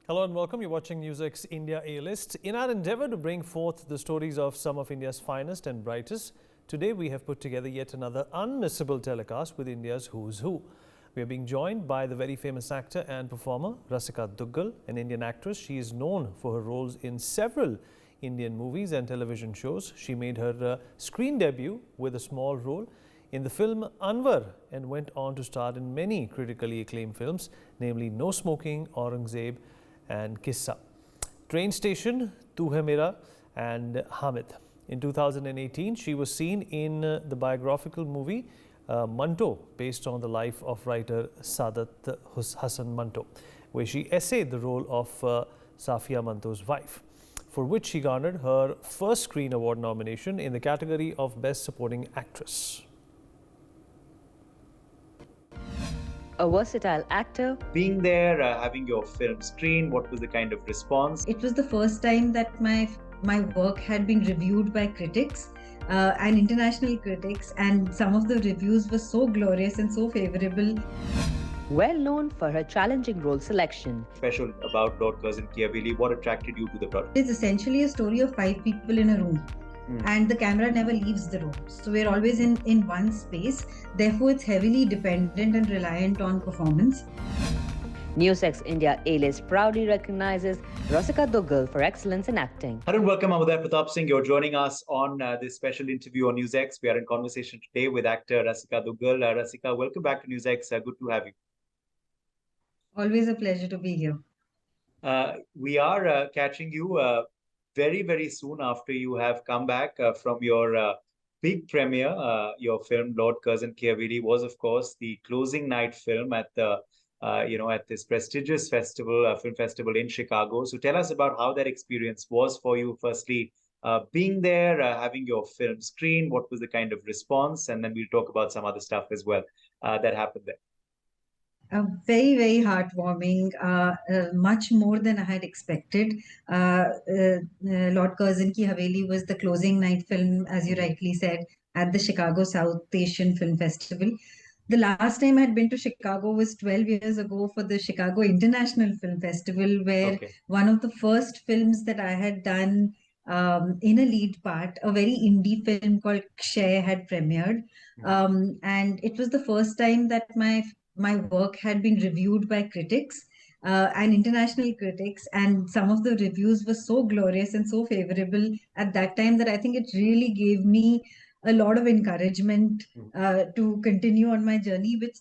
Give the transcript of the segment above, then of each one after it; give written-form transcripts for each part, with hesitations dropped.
Hello and welcome. You're watching NewsX India A-List. In our endeavor to bring forth the stories of some of India's finest and brightest, today we have put together yet another unmissable telecast with India's who's who. We are being joined by the very famous actor and performer Rasika Dugal, an Indian actress. She is known for her roles in several Indian movies and television shows. She made her screen debut with a small role in the film Anwar and went on to star in many critically acclaimed films, namely No Smoking, Aurangzeb and Kissa, Train Station, Tu Hai Mera and Hamid. In 2018, she was seen in the biographical movie Manto, based on the life of writer Saadat Hasan Manto, where she essayed the role of Safia Manto's wife, for which she garnered her first Screen Award nomination in the category of Best Supporting Actress. A versatile actor. Being there, having your film screened, what was the kind of response? It was the first time that my work had been reviewed by critics and international critics, and some of the reviews were so glorious and so favorable. Well known for her challenging role selection. Special about Lord Curzon Ki Haveli, what attracted you to the project? It is essentially a story of 5 people in a room. And the camera never leaves the room. So we're always in one space. Therefore, it's heavily dependent and reliant on performance. NewsX India A-List proudly recognizes Rasika Dugal for excellence in acting. Hello and welcome, I'm Uday Pratap Singh. You're joining us on this special interview on NewsX. We are in conversation today with actor Rasika Dugal. Rasika, welcome back to NewsX. Good to have you. Always a pleasure to be here. We are catching you very, very soon after you have come back from your big premiere. Your film Lord Curzon Ki Haveli was, of course, the closing night film at the at this prestigious festival, film festival in Chicago. So tell us about how that experience was for you. Firstly, being there, having your film screened, what was the kind of response, and then we'll talk about some other stuff as well that happened there. Very, very heartwarming, much more than I had expected. Lord Curzon Ki Haveli was the closing night film, as you rightly said, at the Chicago South Asian Film Festival. The last time I had been to Chicago was 12 years ago for the Chicago International Film Festival, where one of the first films that I had done in a lead part, a very indie film called Kshay, had premiered. And it was the first time that my work had been reviewed by critics and international critics, and some of the reviews were so glorious and so favorable at that time that I think it really gave me a lot of encouragement to continue on my journey, which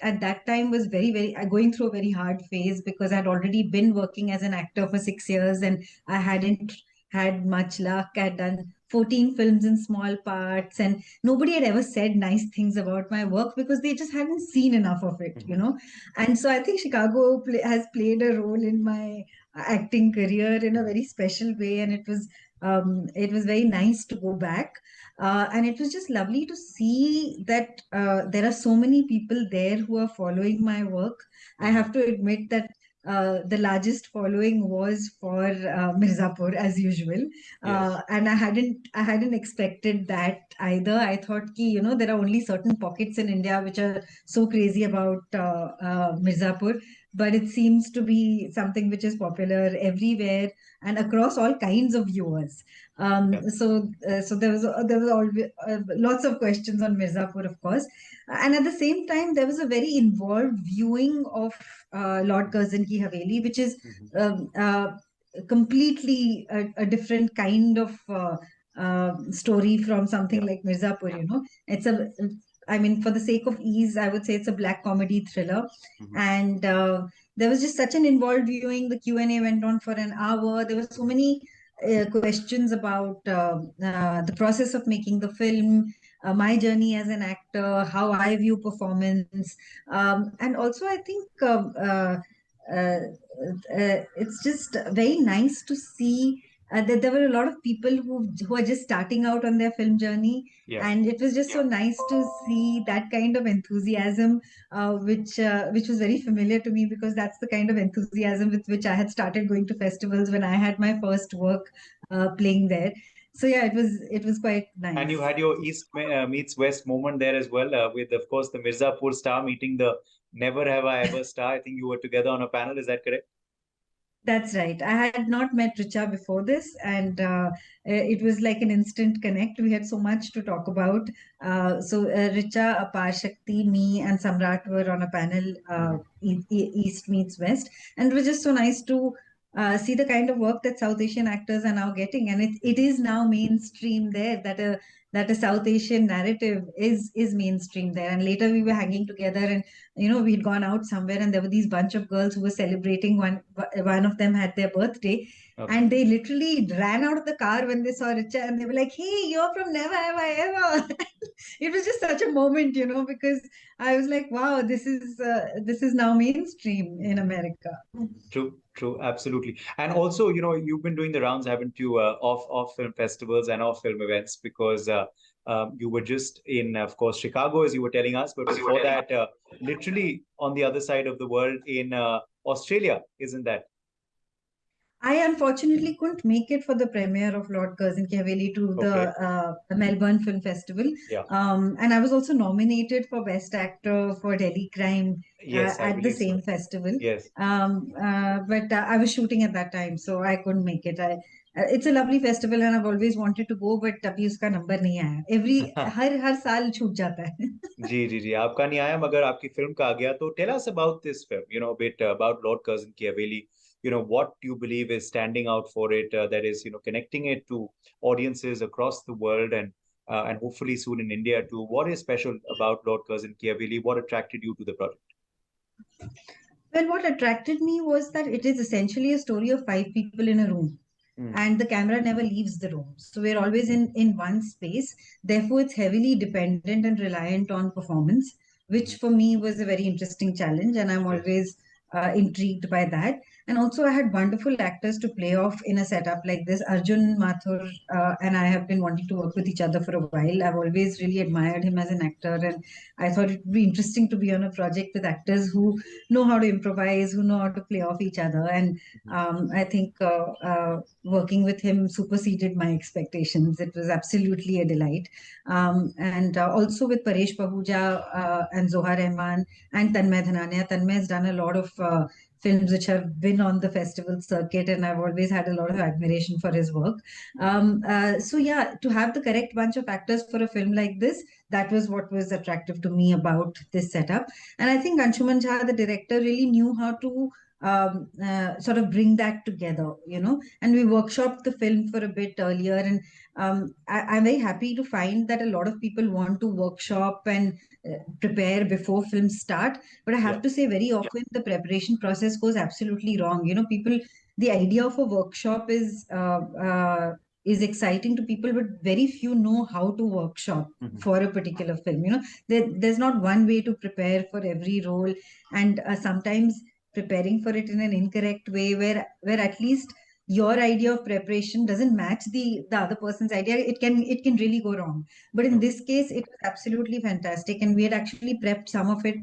at that time was very going through a very hard phase, because I'd already been working as an actor for 6 years and I hadn't had much luck. I'd done 14 films in small parts, and nobody had ever said nice things about my work because they just hadn't seen enough of it, And so I think Chicago has played a role in my acting career in a very special way, and it was very nice to go back. And it was just lovely to see that there are so many people there who are following my work. I have to admit that the largest following was for Mirzapur, as usual. And I hadn't expected that either. I thought there are only certain pockets in India which are so crazy about Mirzapur, but it seems to be something which is popular everywhere and across all kinds of viewers. So there was always lots of questions on Mirzapur, of course, and at the same time there was a very involved viewing of Lord Curzon Ki Haveli, which is completely a different kind of story from something like Mirzapur. It's for the sake of ease, I would say it's a black comedy thriller, and there was just such an involved viewing. The Q&A went on for an hour. There were so many questions about the process of making the film, my journey as an actor, how I view performance, and also I think it's just very nice to see that there were a lot of people who are just starting out on their film journey, and it was just so nice to see that kind of enthusiasm, which was very familiar to me, because that's the kind of enthusiasm with which I had started going to festivals when I had my first work playing there. So yeah, it was quite nice. And you had your East meets West moment there as well, with, of course, the Mirzapur star meeting the Never Have I Ever star. I think you were together on a panel. Is that correct? That's right. I had not met Richa before this, and it was like an instant connect. We had so much to talk about. Richa, Apar Shakti, me, and Samrat were on a panel, East meets West, and it was just so nice to see the kind of work that South Asian actors are now getting, and it is now mainstream there that a South Asian narrative is mainstream there. And later we were hanging together, and we'd gone out somewhere, and there were these bunch of girls who were celebrating. One of them had their birthday, Okay. and they literally ran out of the car when they saw Richa, and they were like, "Hey, you're from Never Have I Ever." It was just such a moment, because I was like, "Wow, this is now mainstream in America." True, true, absolutely. And also, you've been doing the rounds, haven't you, off film festivals and off film events, because you were just in, of course, Chicago, as you were telling us, but before that, literally on the other side of the world in Australia, isn't that? I unfortunately couldn't make it for the premiere of Lord Curzon Ki Haveli to Okay. the Melbourne Film Festival. Yeah. And I was also nominated for Best Actor for Delhi Crime Yes, I at the believe same so. festival. Yes. But I was shooting at that time, so I couldn't make it. It's a lovely festival, and I've always wanted to go, but अभी उसका number नहीं आया. हर साल छूट जाता है. जी आपका नहीं आया मगर आपकी फिल्म का आ गया तो tell us about this film bit about Lord Curzon Ki Haveli, what you believe is standing out for it, that is connecting it to audiences across the world, and hopefully soon in India too. What is special about Lord Curzon Ki Haveli? What attracted you to the project? Well, what attracted me was that it is essentially a story of five people in a room, and the camera never leaves the room. So we're always in one space. Therefore, it's heavily dependent and reliant on performance, which for me was a very interesting challenge, and I'm Yes. always intrigued by that. And also, I had wonderful actors to play off in a setup like this. Arjun Mathur and I have been wanting to work with each other for a while. I've always really admired him as an actor, and I thought it would be interesting to be on a project with actors who know how to improvise, who know how to play off each other. And I think working with him superseded my expectations. It was absolutely a delight. And also with Paresh Pahuja and Zohar Rahman and Tanmay Dhanania. Tanmay has done a lot of films which have been on the festival circuit, and I've always had a lot of admiration for his work. So yeah, to have the correct bunch of actors for a film like this, that was what was attractive to me about this setup. And I think Anshuman Jha, the director, really knew how to sort of bring that together, and we workshopped the film for a bit earlier. And I'm very happy to find that a lot of people want to workshop and prepare before films start. But I have Yeah. to say, very often the preparation process goes absolutely wrong. The idea of a workshop is exciting to people, but very few know how to workshop for a particular film. There's not one way to prepare for every role, and sometimes preparing for it in an incorrect way, where at least your idea of preparation doesn't match the other person's idea, it can really go wrong. But in this case, it was absolutely fantastic, and we had actually prepped some of it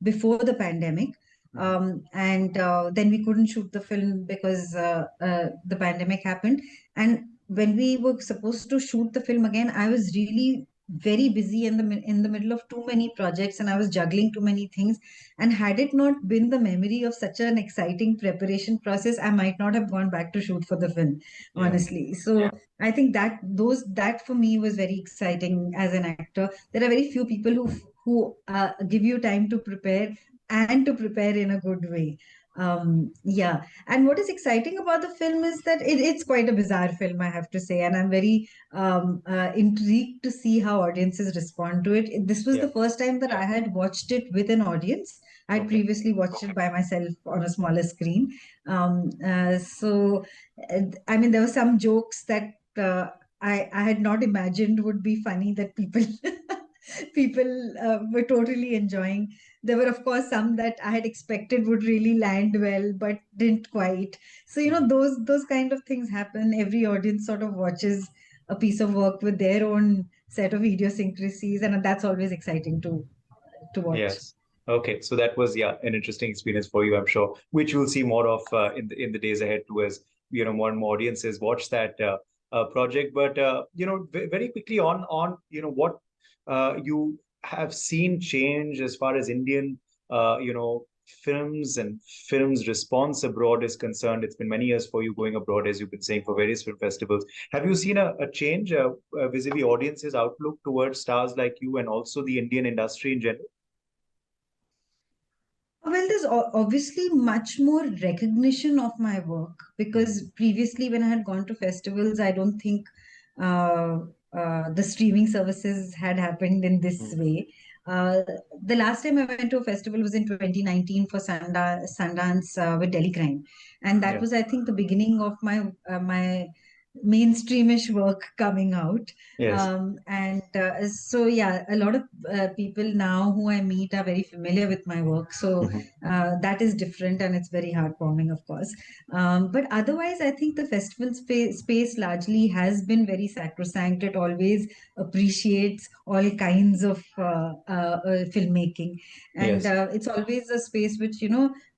before the pandemic. And then we couldn't shoot the film because the pandemic happened. And when we were supposed to shoot the film again, I was really very busy in the middle of too many projects, and I was juggling too many things. And had it not been the memory of such an exciting preparation process, I might not have gone back to shoot for the film, Yeah. honestly. So I think that for me was very exciting as an actor. There are very few people who give you time to prepare, and to prepare in a good way. Yeah. And what is exciting about the film is that it's quite a bizarre film, I have to say, and I'm very intrigued to see how audiences respond to it. This was Yeah. the first time that I had watched it with an audience. I'd Okay. previously watched it by myself on a smaller screen. I mean, there were some jokes that I had not imagined would be funny, that people were totally enjoying. There were, of course, some that I had expected would really land well, but didn't quite. So, those kind of things happen. Every audience sort of watches a piece of work with their own set of idiosyncrasies, and that's always exciting to watch. Yes. Okay. So that was, an interesting experience for you, I'm sure, which we'll see more of in the days ahead too, as more and more audiences watch that project. But very quickly on what you have seen change as far as Indian films and films response abroad is concerned. It's been many years for you going abroad, as you've been saying, for various film festivals. Have you seen a change vis-a-vis audiences' outlook towards stars like you and also the Indian industry in general? Well, there's obviously much more recognition of my work because previously, when I had gone to festivals, I don't think uh, the streaming services had happened in this way. Uh, the last time I went to a festival was in 2019 for Sundance with Delhi Crime, and that Yeah. was, I think, the beginning of my mainstreamish work coming out. Yes. And so, yeah, a lot of people now who I meet are very familiar with my work. So that is different and it's very heartwarming, of course. But otherwise, I think the festival space largely has been very sacrosanct. It always appreciates all kinds of filmmaking. And Yes. it's always a space which,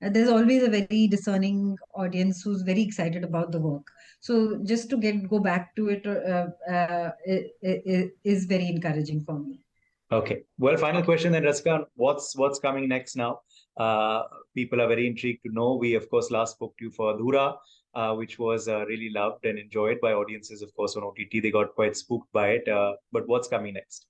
there's always a very discerning audience who's very excited about the work. So just to go back to it is very encouraging for me. Okay. Well, final question then, Rasika. What's coming next now? People are very intrigued to know. We, of course, last spoke to you for Adhura, which was really loved and enjoyed by audiences, of course, on OTT. They got quite spooked by it. But what's coming next?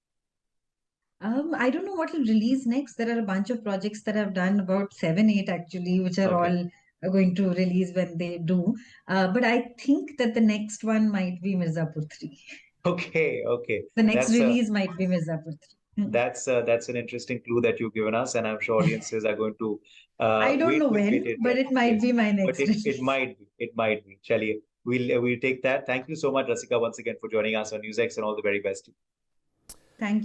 I don't know what will release next. There are a bunch of projects that I've done, about 7, 8 actually, which are Okay. all going to release when they do. But I think that the next one might be Mirzapur 3. Okay. Okay. The next That's release might be Mirzapur 3. that's an interesting clue that you've given us, and I'm sure audiences are going to I don't wait know with when, bated but breath. it might Yes, be my but next it release. might be. It might be. Chaliye, we'll take that. Thank you so much, Rasika, once again for joining us on NewsX, and all the very best. Thank you.